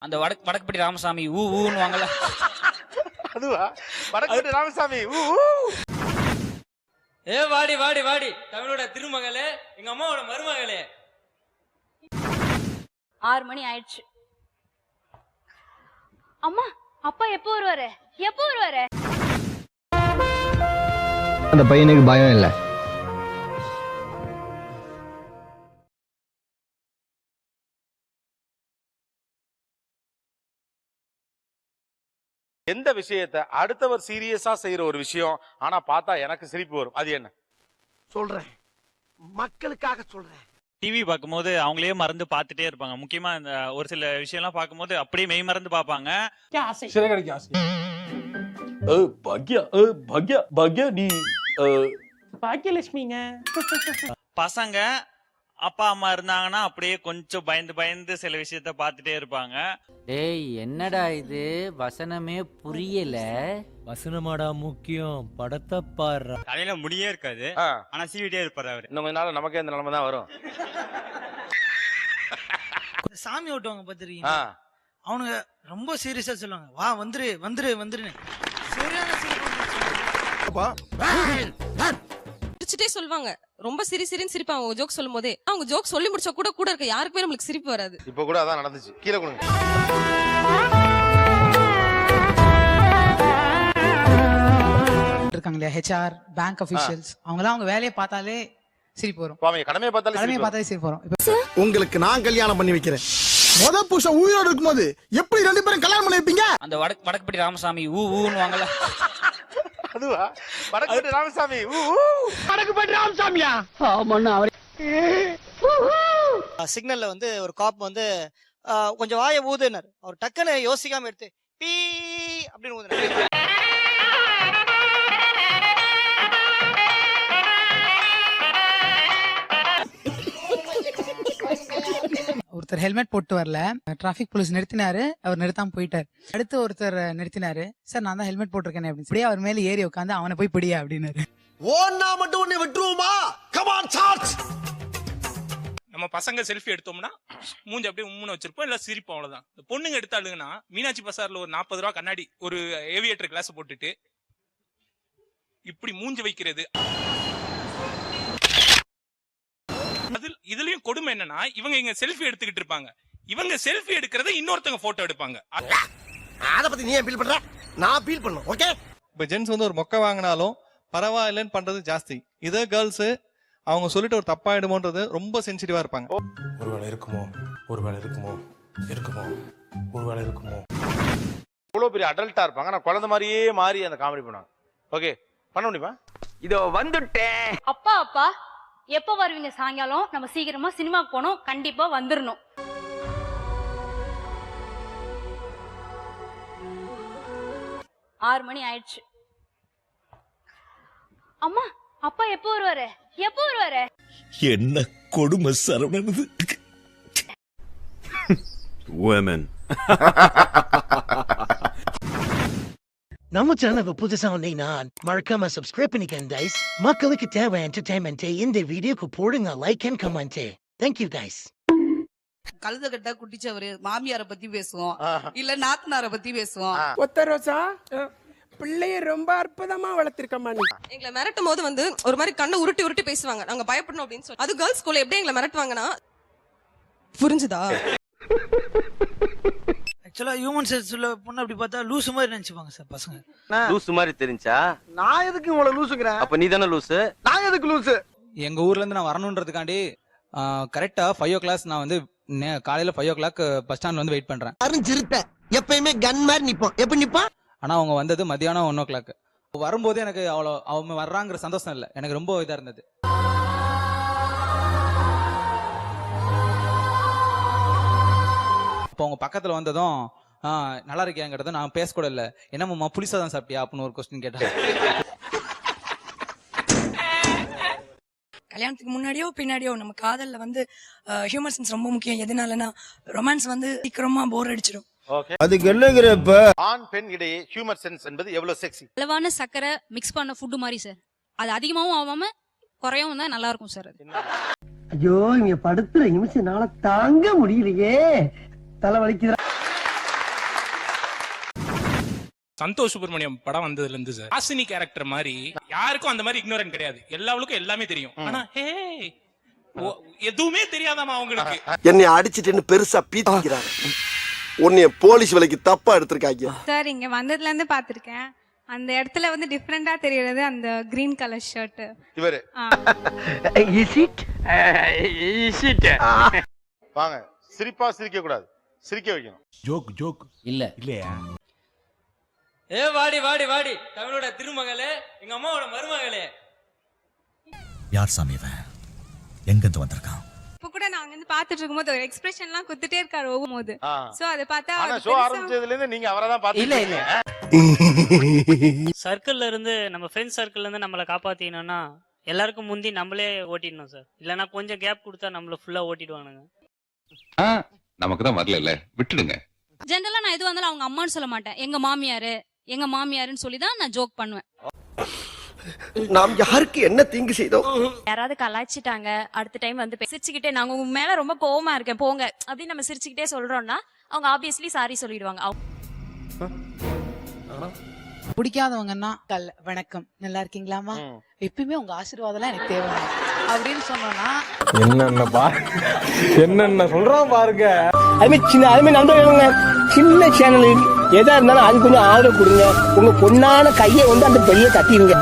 அந்த வடக்குப்பட்டி ராமசாமி ஊன்னு வாங்கல. அதுவா வடக்குப்பட்டி ராமசாமி ஏ வாடி வாடி வாடி தமிழோட திருமகளே, எங்க அம்மாவோட மருமகளே. 6 மணி ஆயிடுச்சு. அம்மா அப்பா எப்போ வருவாரு? எப்போ வருவாரு? அந்த பையனுக்கு பயம் இல்லை. எந்த விஷயத்தை அடுத்தவர் சீரியஸா செய்யற ஒரு விஷயம் ஆனா பார்த்தா எனக்கு சிரிப்பு வரும், அது என்ன சொல்றேன், மக்களுக்காக சொல்றேன். டிவி பார்க்கும்போது அவங்களே மறந்து பார்த்துட்டே இருப்பாங்க. முக்கியமா இந்த ஒரு சில விஷயம்லாம் பார்க்கும்போது அப்படியே மெய் மறந்து பார்ப்பாங்க. பாக்கியலட்சுமிங்க. பசங்க அப்பா அம்மா இருந்தாங்கன்னா அப்படியே கொஞ்சம் பயந்து பயந்து சில விஷயத்த பார்த்துட்டே இருப்பாங்க. டேய் என்னடா இது, வசனமே புரியல. வசனமாடா முக்கியம், படத்தை பாரு. தலையில முடியே இருக்காது, ஆனா சீவிட்டே இருப்பாரு அவரு. இன்னும் கொஞ்ச நாள் நமக்கே இந்த நிலைமை தான் வரும். சாமி ஓட்டுவாங்க பாத்துருக்கீங்க, அவனுங்க ரொம்ப சீரியஸா சொல்லுவாங்க, வா வந்துரு வந்துரு வந்துருன்னு. சரியான சிரிச்சுட்டே சொல்லுவாங்க, ரொம்ப சிரின்னு சிரிப்பாங்க அவங்க ஜோக் சொல்லும் போதே. அவங்க ஜோக் சொல்லி முடிச்சா கூட இருக்க யாருக்குமே நம்மளுக்கு சிரிப்பு வராது. இப்ப கூட அதான் நடந்துச்சு. கீழே கொடுங்க. இருக்காங்க இல்லையா, ஹெச்ஆர் பேங்க் அபிஷியல்ஸ், அவங்கலாம் அவங்க வேலையை பார்த்தாலே சிரிப்பு வரும். கடமையை பார்த்தாலே சிரிப்பு வரும். உங்களுக்கு நான் கல்யாணம் பண்ணி வைக்கிறேன். முத புருஷன் உயிரோடு இருக்கும்போது எப்படி 2 பேரும் கல்யாணம் பண்ணி வைப்பீங்க? அந்த வடக்குப்பட்டி ராமசாமி ஊன்னு வாங்கல. அதுவா வடக்குப்பட்டி ராமசாமி வடக்குப்பட்டி ராமசாமியா? ஆமாண்ணா அவரே. சிக்னல்ல வந்து ஒரு காப் வந்து கொஞ்சம் வாயை ஊதுனார். அவர் டக்குன்னு யோசிக்காம எடுத்து பீ அப்படின்னு ஊதுனார். ஒருத்தர் ஹெல்மெட் போட்டு வரல, டிராபிக் போலீஸ் நிறுத்தினாரு, அவர் நிறுத்தாம போயிட்டார். அடுத்து ஒருத்தர் நிறுத்தினாரு, சார் நான் தான் ஹெல்மெட் போட்டிருக்கேன் அப்படின்னு. அப்படியே அவர் மேல ஏறி உட்காந்து அவனை போய் பிடியா அப்படின்னாரு. ஓன்னா மட்டும் உன்னை விட்டுருவோமா? Come on charge. நம்ம பசங்க செல்ஃபி எடுத்தோம்னா மூஞ்சி அப்படியே உம்முன்னு வச்சிருப்போம், இல்ல சிரிப்போம், அவ்வளவுதான். பொண்ணுங்க எடுத்தாளுங்கன்னா மீனாட்சி பசார்ல ஒரு 40 ரூபா கண்ணாடி ஒரு ஏவியேட்டர் கிளாஸ் போட்டுட்டு இப்படி மூஞ்சி வைக்கிறது. இதுலயும் கொடுமை என்னன்னா, இவங்க இங்க செல்ஃபி எடுத்துக்கிட்டு இருப்பாங்க, இவங்க செல்ஃபி எடுக்கிறத இன்னொருத்தவங்க போட்டோ எடுப்பாங்க. அத பத்தி நீ ஃபீல் பண்ற, நான் ஃபீல் பண்ணனும். ஓகே, இப்ப ஜென்ஸ் வந்து ஒரு மொக்க வாங்கினாலும் பரவாயில்லைன்னு பண்றது ஜாஸ்தி. இதே கேர்ள்ஸ் அவங்க சொல்லிட்டு ஒரு தப்பாயிடுமோன்றது ரொம்ப சென்சிட்டிவா இருப்பாங்க. ஒருவேளை இருக்குமோ, ஒருவேளை இருக்குமோ, இருக்குமோ, ஒருவேளை இருக்குமோ. இவ்வளவு பெரிய அடல்ட்டா இருப்பாங்க, நான் குழந்தை மாதிரியே மாறி அந்த காமெடி பண்ணுவாங்க. ஓகே, பண்ண முடியுமா? இதோ வந்துட்டேன். அப்பா எப்போ வருவீங்க? சாயங்காலம் நம்ம சீக்கிரமா சினிமாக்கு போனோம், கண்டிப்பா வந்துடணும். ஆறு மணி ஆயிடுச்சு. அம்மா அப்பா எப்போ வருவாரு? எப்போ வருவாரு? என்ன கொடுமை சரவணனது. women. நம்ம சேனலுக்கு புதுசா வந்தீங்கன்னா மறக்காம சப்ஸ்கிரைப் பண்ணிக்கங்க கைஸ். மக்களுக்கு தேவை என்டர்டைன்மெண்ட். இந்த வீடியோக்கு போடுங்க like and comment. Thank you guys. கழுத கட்டா குட்டிச்சவரு மாமியார பத்தி பேசுவோம், இல்ல நாத்தனார பத்தி பேசுவோம். ஒத்த ரோசா பிள்ளைய ரொம்ப அற்புதமா வளர்த்திருக்கமா நீ. எங்களை மிரட்டும் போது வந்து ஒரு மாதிரி கண்ணை உருட்டி உருட்டி பேசுவாங்க, நாங்க பயப்படணும் அப்படின்னு சொல்லி. அது கேர்ள்ஸ் ஸ்கூல்ல எப்படி எங்களை மிரட்டுவாங்கன்னா, புரிஞ்சுதா? ஆக்சுவலா ஹியூமன் சென்ஸ்ல பொண்ணு அப்படி பார்த்தா லூசு மாதிரி நினைச்சுப்பாங்க சார் பசங்க. லூசு மாதிரி தெரிஞ்சா நான் எதுக்கு உங்களை லூசுங்கறேன்? அப்ப நீ தானே லூசு. நான் எதுக்கு லூசு? எங்க ஊர்ல இருந்து நான் வரணும்ன்றதுக்காண்டி கரெக்டா 5 o'clock நான் வந்து காலையில 5 o'clock பஸ் ஸ்டாண்ட்ல வந்து வெயிட் பண்றேன். அறிஞ்சிருப்ப எப்பயுமே கன் மாதிரி நிப்போம். எப்படி நிப்போம்? ஆனா அவங்க வந்தது மத்தியானம் 1 o'clock. வரும்போது எனக்கு அவ்வளோ அவங்க வர்றாங்கிற சந்தோஷம் இல்லை, எனக்கு ரொம்ப இதா இருந்தது. இப்போ அவங்க பக்கத்துல வந்ததும் நல்லா இருக்கியாங்கிறது நான் பேசக்கூட இல்லை. என்னம்மா புளிசா தான் சாப்பிட்டியா அப்படின்னு ஒரு கொஸ்டின் கேட்டாங்க. கல்யாணத்துக்கு முன்னாடியோ பின்னாடியோ நம்ம காதல்ல வந்து ஹியூமன் சென்ஸ் ரொம்ப முக்கியம். எதனாலனா ரொமான்ஸ் வந்து சீக்கிரமா போர் அடிச்சிடும். அதுக்கு என்னங்கறப்ப ஆண் பெண் இடையே ஹியூமர் சென்ஸ் என்பது எவ்வளவு செக்ஸி. அளவான சக்கரை மிக்ஸ் பண்ண ஃபுட் மாதிரி சார். அது அதிகமாவும் ஆகாம குறையவும் தான் நல்லா இருக்கும் சார். ஐயோ இங்க படுத்துற நிமிஷம் நாள தாங்க முடியலையே, தலை வலிக்குது. சந்தோஷ் சுப்ரமணியம் படம் வந்ததுல இருந்து சார் ஹாசினி கேரக்டர் மாதிரி யாருக்கும் அந்த மாதிரி இக்னோரன்ட் கிடையாது. எல்லாவுக்கும் எல்லாமே தெரியும். ஆனா ஹே எதுவுமே தெரியாதாமா அவங்களுக்கு. என்னை அடிச்சிட்டுன்னு பெருசா பீத்திக்கிறாங்க. உன்னைய போலீஸ் வேலைக்கு தப்பா எடுத்திருக்காங்க. சார் இங்க வந்ததுல இருந்து பாத்திருக்கேன். அந்த இடத்துல வந்து டிஃபரெண்டா தெரியறது அந்த கிரீன் கலர் ஷர்ட். இவரு வாங்க, சிரிப்பா சிரிக்க கூடாது, சிரிக்க வைக்கணும். ஜோக் ஜோக் இல்ல இல்லையா? ஏ வாடி வாடி வாடி தமிழோட திருமகளே, எங்க அம்மாவோட மருமகளே. யார் சாமி இவன்? எங்க இருந்து வந்திருக்கான்? இப்ப கூட நாங்க வந்து பாத்துட்டு இருக்கும்போது ஒரு எக்ஸ்பிரஷன் எல்லாம் குத்துட்டே இருக்காரு ஒவ்வொரு. சோ அதை பார்த்தா ஆனா ஷோ ஆரம்பிச்சதுல இருந்து நீங்க அவரை தான் பாத்தீங்க. இல்ல சர்க்கிள்ல இருந்து நம்ம ஃப்ரெண்ட்ஸ் சர்க்கிள்ல இருந்து நம்மள காப்பாத்தினோம்னா எல்லாருக்கும் முந்தி நம்மளே ஓட்டிடணும் சார். இல்லனா கொஞ்சம் கேப் கொடுத்தா நம்மள ஃபுல்லா ஓட்டிடுவானுங்க. நமக்கு தான் வரல, விட்டுடுங்க. ஜெனரலா நான் எது வந்தாலும் அவங்க அம்மான்னு சொல்ல மாட்டேன். எங்க மாமியாருன்னு சொல்லி தான் நான் ஜோக் பண்ணுவேன். நாம் யாருக்கு என்ன தீங்கு செய்தோம்? யாராவது கலாய்ச்சிட்டாங்க, அடுத்த டைம் வந்து சிரிச்சுக்கிட்டே நாங்க உங்க மேல ரொம்ப கோவமா இருக்கேன் போங்க அப்படின்னு நம்ம சிரிச்சுக்கிட்டே சொல்றோம்னா அவங்க ஆப்வியஸ்லி சாரி சொல்லிடுவாங்க. பிடிக்காதவங்கன்னா வணக்கம் நல்லா இருக்கீங்களாமா, எப்பயுமே உங்க ஆசீர்வாதம் எனக்கு தேவை அப்படின்னு சொன்னோம்னா என்னென்ன சொல்றான் பாருங்க. அதுமாதிரி நண்பர்கள் சின்ன சேனல் எதா இருந்தாலும் அது கொஞ்சம் ஆதரவு கொடுங்க. உங்க பொண்ணான கையை வந்து அந்த பெரிய தட்டிடுங்க.